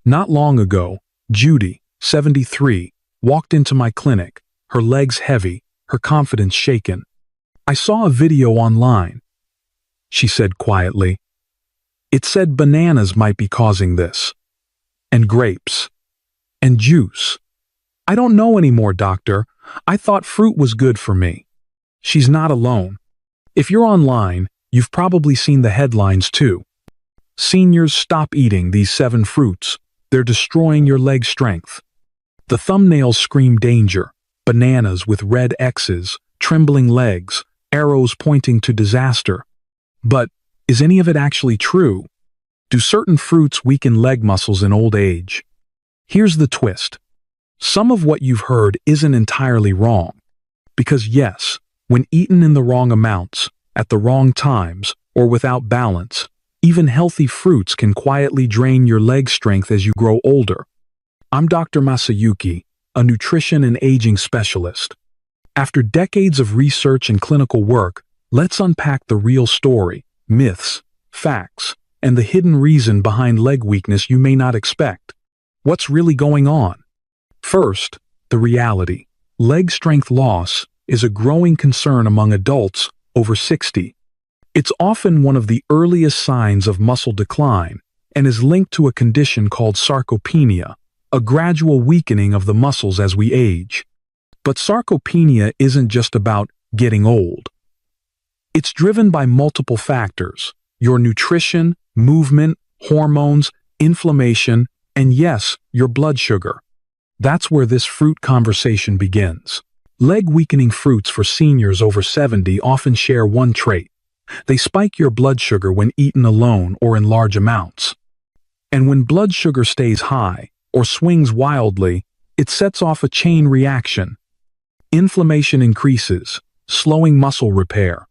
Not long ago, Judy, 73, walked into my clinic, her legs heavy, her confidence shaken. "I saw a video online," she said quietly. "It said bananas might be causing this. And grapes. And juice. I don't know anymore, doctor. I thought fruit was good for me." She's not alone. If you're online, you've probably seen the headlines too. "Seniors, stop eating these 7 fruits. They're destroying your leg strength." The thumbnails scream danger. Bananas with red X's, trembling legs, arrows pointing to disaster. But is any of it actually true? Do certain fruits weaken leg muscles in old age? Here's the twist. Some of what you've heard isn't entirely wrong. Because yes, when eaten in the wrong amounts, at the wrong times, or without balance, even healthy fruits can quietly drain your leg strength as you grow older. I'm Dr. Masayuki, a nutrition and aging specialist. After decades of research and clinical work, let's unpack the real story, myths, facts, and the hidden reason behind leg weakness you may not expect. What's really going on? First, the reality. Leg strength loss is a growing concern among adults over 60. It's often one of the earliest signs of muscle decline and is linked to a condition called sarcopenia, a gradual weakening of the muscles as we age. But sarcopenia isn't just about getting old. It's driven by multiple factors: your nutrition, movement, hormones, inflammation, and yes, your blood sugar. That's where this fruit conversation begins. Leg-weakening fruits for seniors over 70 often share one trait. They spike your blood sugar when eaten alone or in large amounts. And when blood sugar stays high or swings wildly, it sets off a chain reaction. Inflammation increases, slowing muscle repair.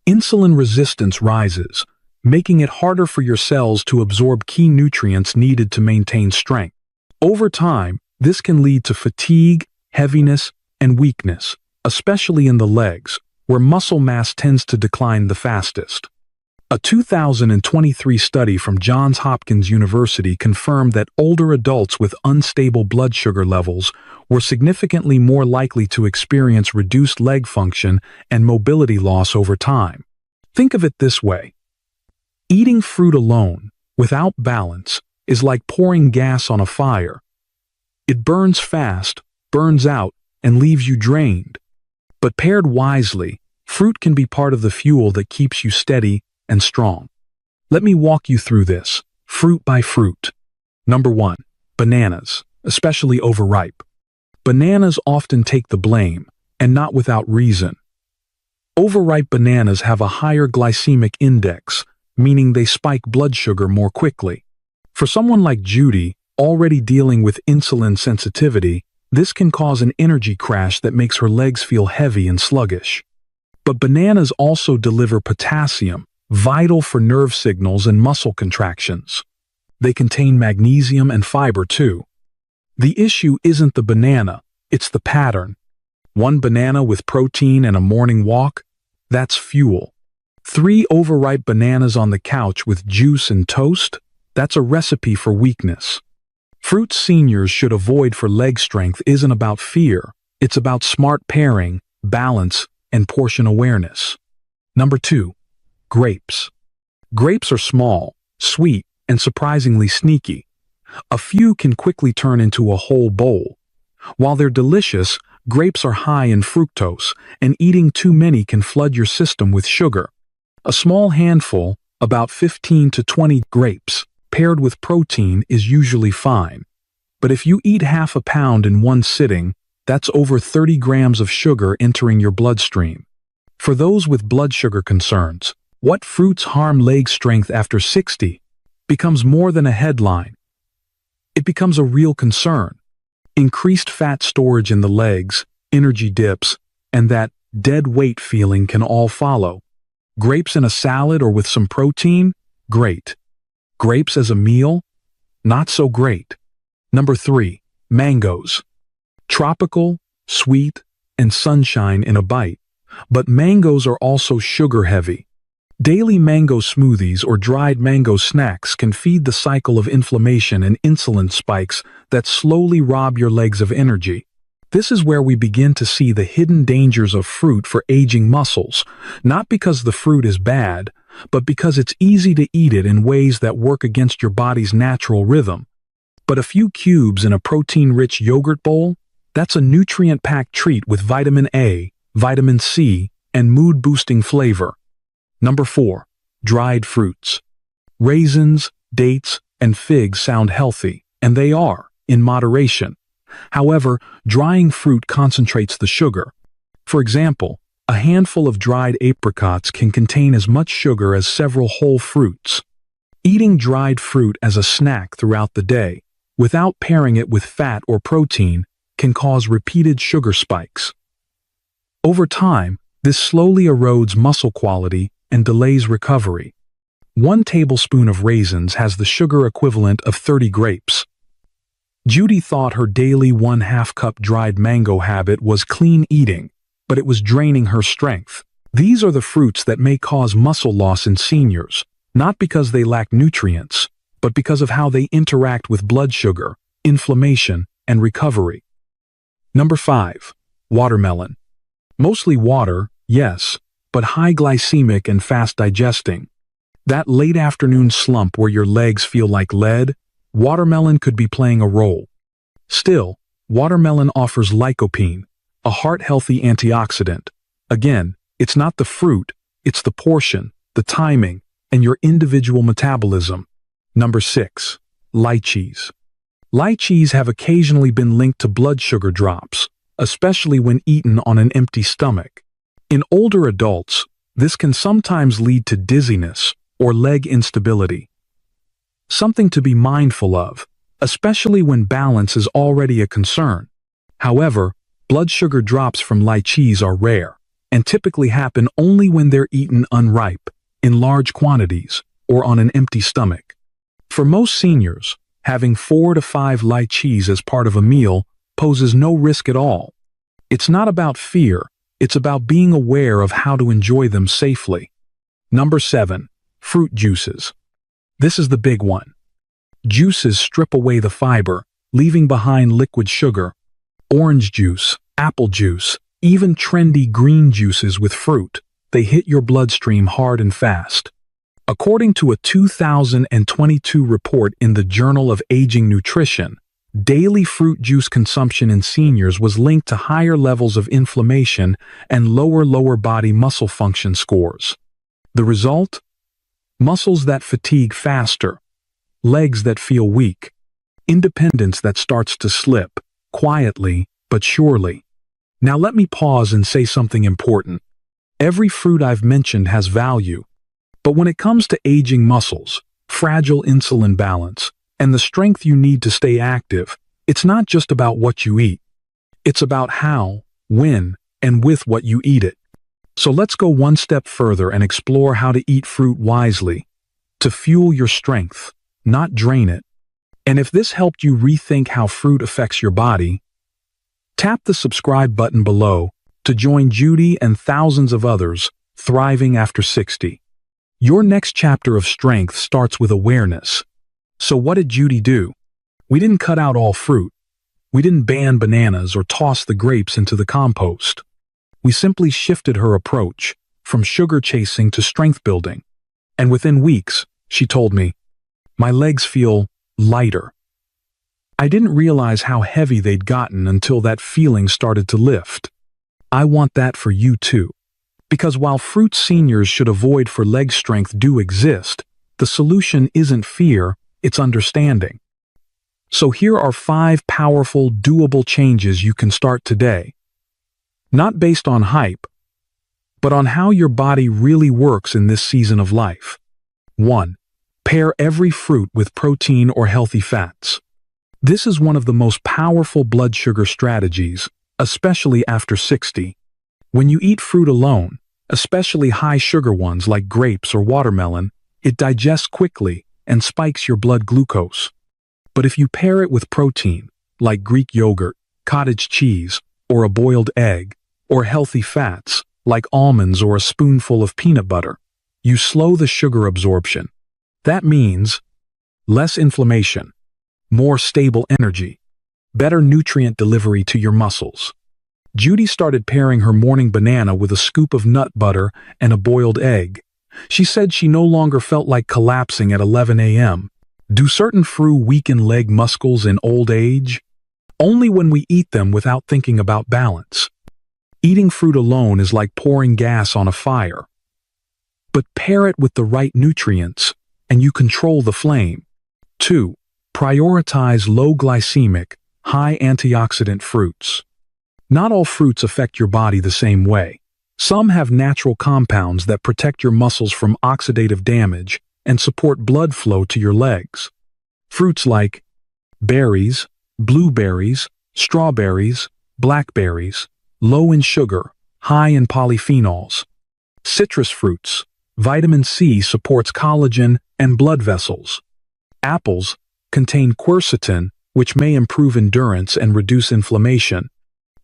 Insulin resistance rises, making it harder for your cells to absorb key nutrients needed to maintain strength. Over time, this can lead to fatigue, heaviness, and weakness, especially in the legs, where muscle mass tends to decline the fastest. A 2023 study from Johns Hopkins University confirmed that older adults with unstable blood sugar levels were significantly more likely to experience reduced leg function and mobility loss over time. Think of it this way. Eating fruit alone, without balance, is like pouring gas on a fire. It burns fast, burns out, and leaves you drained. But paired wisely, fruit can be part of the fuel that keeps you steady and strong. Let me walk you through this, fruit by fruit. Number 1. Bananas, especially overripe. Bananas often take the blame, and not without reason. Overripe bananas have a higher glycemic index, meaning they spike blood sugar more quickly. For someone like Judy, already dealing with insulin sensitivity, this can cause an energy crash that makes her legs feel heavy and sluggish. But bananas also deliver potassium, vital for nerve signals and muscle contractions. They contain magnesium and fiber too. The issue isn't the banana, it's the pattern. One banana with protein and a morning walk, that's fuel. 3 overripe bananas on the couch with juice and toast, that's a recipe for weakness. Fruits seniors should avoid for leg strength isn't about fear, it's about smart pairing, balance, and portion awareness. Number 2. Grapes. Grapes are small, sweet, and surprisingly sneaky. A few can quickly turn into a whole bowl. While they're delicious, grapes are high in fructose, and eating too many can flood your system with sugar. A small handful, about 15 to 20 grapes, paired with protein is usually fine. But if you eat half a pound in one sitting, that's over 30 grams of sugar entering your bloodstream. For those with blood sugar concerns, what fruits harm leg strength after 60 becomes more than a headline. It becomes a real concern. Increased fat storage in the legs, energy dips, and that dead weight feeling can all follow. Grapes in a salad or with some protein? Great. Grapes as a meal? Not so great. Number 3. Mangoes. Tropical, sweet, and sunshine in a bite. But mangoes are also sugar-heavy. Daily mango smoothies or dried mango snacks can feed the cycle of inflammation and insulin spikes that slowly rob your legs of energy. This is where we begin to see the hidden dangers of fruit for aging muscles, not because the fruit is bad, but because it's easy to eat it in ways that work against your body's natural rhythm. But a few cubes in a protein-rich yogurt bowl? That's a nutrient-packed treat with vitamin A, vitamin C, and mood-boosting flavor. Number 4. Dried fruits. Raisins, dates, and figs sound healthy, and they are, in moderation. However, drying fruit concentrates the sugar. For example, a handful of dried apricots can contain as much sugar as several whole fruits. Eating dried fruit as a snack throughout the day, without pairing it with fat or protein, can cause repeated sugar spikes. Over time, this slowly erodes muscle quality and delays recovery. 1 tablespoon of raisins has the sugar equivalent of 30 grapes. Judy thought her daily 1/2 cup dried mango habit was clean eating, but it was draining her strength. These are the fruits that may cause muscle loss in seniors, not because they lack nutrients, but because of how they interact with blood sugar, inflammation, and recovery. Number 5. Watermelon. Mostly water, yes, but high glycemic and fast digesting. That late afternoon slump where your legs feel like lead, watermelon could be playing a role. Still, watermelon offers lycopene, a heart-healthy antioxidant. Again, it's not the fruit, it's the portion, the timing, and your individual metabolism. Number 6. Lychees. Lychees have occasionally been linked to blood sugar drops, especially when eaten on an empty stomach. In older adults, this can sometimes lead to dizziness or leg instability. Something to be mindful of, especially when balance is already a concern. However, blood sugar drops from lychees are rare and typically happen only when they're eaten unripe, in large quantities, or on an empty stomach. For most seniors, having 4 to 5 lychees as part of a meal poses no risk at all. It's not about fear, it's about being aware of how to enjoy them safely. Number 7. Fruit juices. This is the big one. Juices strip away the fiber, leaving behind liquid sugar. Orange juice, apple juice, even trendy green juices with fruit, they hit your bloodstream hard and fast. According to a 2022 report in the Journal of Aging Nutrition, daily fruit juice consumption in seniors was linked to higher levels of inflammation and lower body muscle function scores. The result? Muscles that fatigue faster, legs that feel weak, independence that starts to slip, quietly but surely. Now let me pause and say something important. Every fruit I've mentioned has value, but when it comes to aging muscles, fragile insulin balance, and the strength you need to stay active, it's not just about what you eat. It's about how, when, and with what you eat it. So let's go one step further and explore how to eat fruit wisely, to fuel your strength, not drain it. And if this helped you rethink how fruit affects your body, tap the subscribe button below to join Judy and thousands of others thriving after 60. Your next chapter of strength starts with awareness. So what did Judy do? We didn't cut out all fruit. We didn't ban bananas or toss the grapes into the compost. We simply shifted her approach from sugar chasing to strength building. And within weeks, she told me, my legs feel lighter. I didn't realize how heavy they'd gotten until that feeling started to lift. I want that for you too. Because while fruit seniors should avoid for leg strength do exist, the solution isn't fear, it's understanding. So here are 5 powerful, doable changes you can start today. Not based on hype, but on how your body really works in this season of life. 1. Pair every fruit with protein or healthy fats. This is one of the most powerful blood sugar strategies, especially after 60. When you eat fruit alone, especially high sugar ones like grapes or watermelon, it digests quickly and spikes your blood glucose. But if you pair it with protein, like Greek yogurt, cottage cheese, or a boiled egg, or healthy fats, like almonds or a spoonful of peanut butter, You slow the sugar absorption. That means less inflammation, more stable energy, better nutrient delivery to your muscles. Judy started pairing her morning banana with a scoop of nut butter and a boiled egg. She said she no longer felt like collapsing at 11 a.m. Do certain fruit weaken leg muscles in old age? Only when we eat them without thinking about balance. Eating fruit alone is like pouring gas on a fire. But pair it with the right nutrients, and you control the flame. 2. Prioritize low glycemic, high antioxidant fruits. Not all fruits affect your body the same way. Some have natural compounds that protect your muscles from oxidative damage and support blood flow to your legs. Fruits like berries, blueberries, strawberries, blackberries, low in sugar, high in polyphenols. Citrus fruits. Vitamin C supports collagen and blood vessels. Apples contain quercetin, which may improve endurance and reduce inflammation.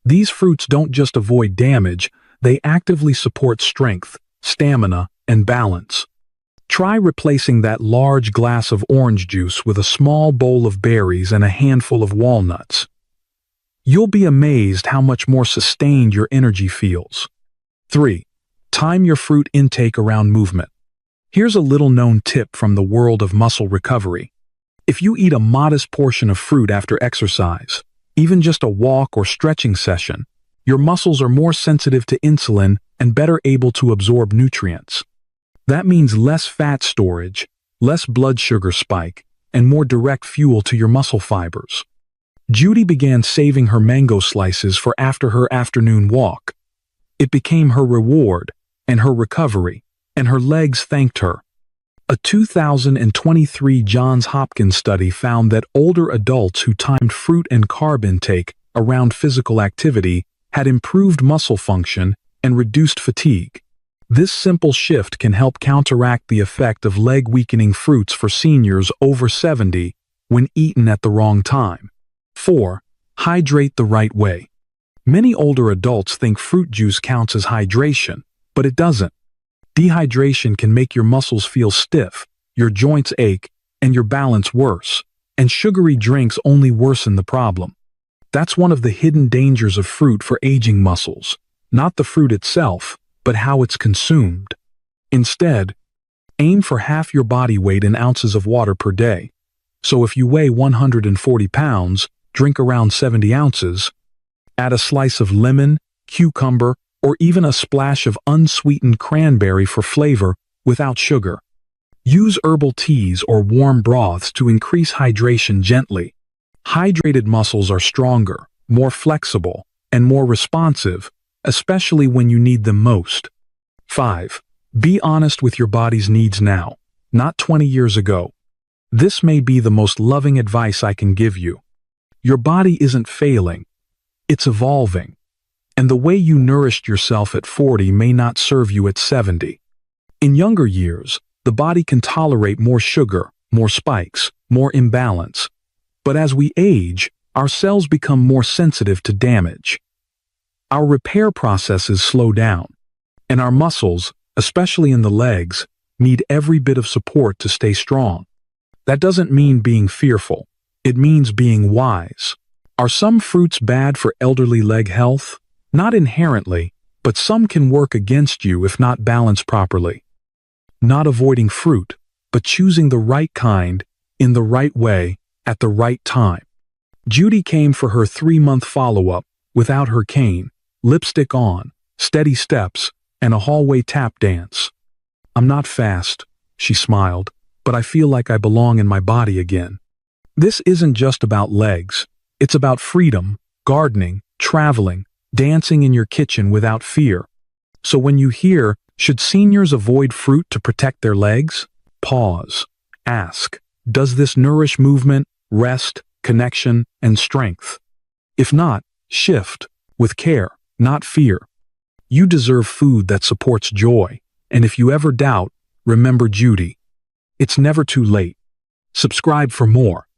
These fruits don't just avoid damage, they actively support strength, stamina, and balance. Try replacing that large glass of orange juice with a small bowl of berries and a handful of walnuts. You'll be amazed how much more sustained your energy feels. 3. Time your fruit intake around movement. Here's a little-known tip from the world of muscle recovery. If you eat a modest portion of fruit after exercise, even just a walk or stretching session, your muscles are more sensitive to insulin and better able to absorb nutrients. That means less fat storage, less blood sugar spike, and more direct fuel to your muscle fibers. Judy began saving her mango slices for after her afternoon walk. It became her reward and her recovery, and her legs thanked her. A 2023 Johns Hopkins study found that older adults who timed fruit and carb intake around physical activity had improved muscle function and reduced fatigue. This simple shift can help counteract the effect of leg-weakening fruits for seniors over 70 when eaten at the wrong time. 4. Hydrate the right way. Many older adults think fruit juice counts as hydration, but it doesn't. Dehydration can make your muscles feel stiff, your joints ache, and your balance worse, and sugary drinks only worsen the problem. That's one of the hidden dangers of fruit for aging muscles, not the fruit itself, but how it's consumed. Instead, aim for half your body weight in ounces of water per day. So if you weigh 140 pounds, drink around 70 ounces. Add a slice of lemon, cucumber, or even a splash of unsweetened cranberry for flavor without sugar. Use herbal teas or warm broths to increase hydration gently. Hydrated muscles are stronger, more flexible, and more responsive, especially when you need them most. 5. Be honest with your body's needs now, not 20 years ago. This may be the most loving advice I can give you. Your body isn't failing, it's evolving. And the way you nourished yourself at 40 may not serve you at 70. In younger years, the body can tolerate more sugar, more spikes, more imbalance. But as we age, our cells become more sensitive to damage. Our repair processes slow down, and our muscles, especially in the legs, need every bit of support to stay strong. That doesn't mean being fearful. It means being wise. Are some fruits bad for elderly leg health? Not inherently, but some can work against you if not balanced properly. Not avoiding fruit, but choosing the right kind, in the right way, at the right time. Judy came for her 3-month follow-up, without her cane, lipstick on, steady steps, and a hallway tap dance. I'm not fast, she smiled, but I feel like I belong in my body again. This isn't just about legs. It's about freedom, gardening, traveling, dancing in your kitchen without fear. So when you hear, should seniors avoid fruit to protect their legs? Pause. Ask, does this nourish movement, rest, connection, and strength? If not, shift, with care, not fear. You deserve food that supports joy, and if you ever doubt, remember Judy. It's never too late. Subscribe for more.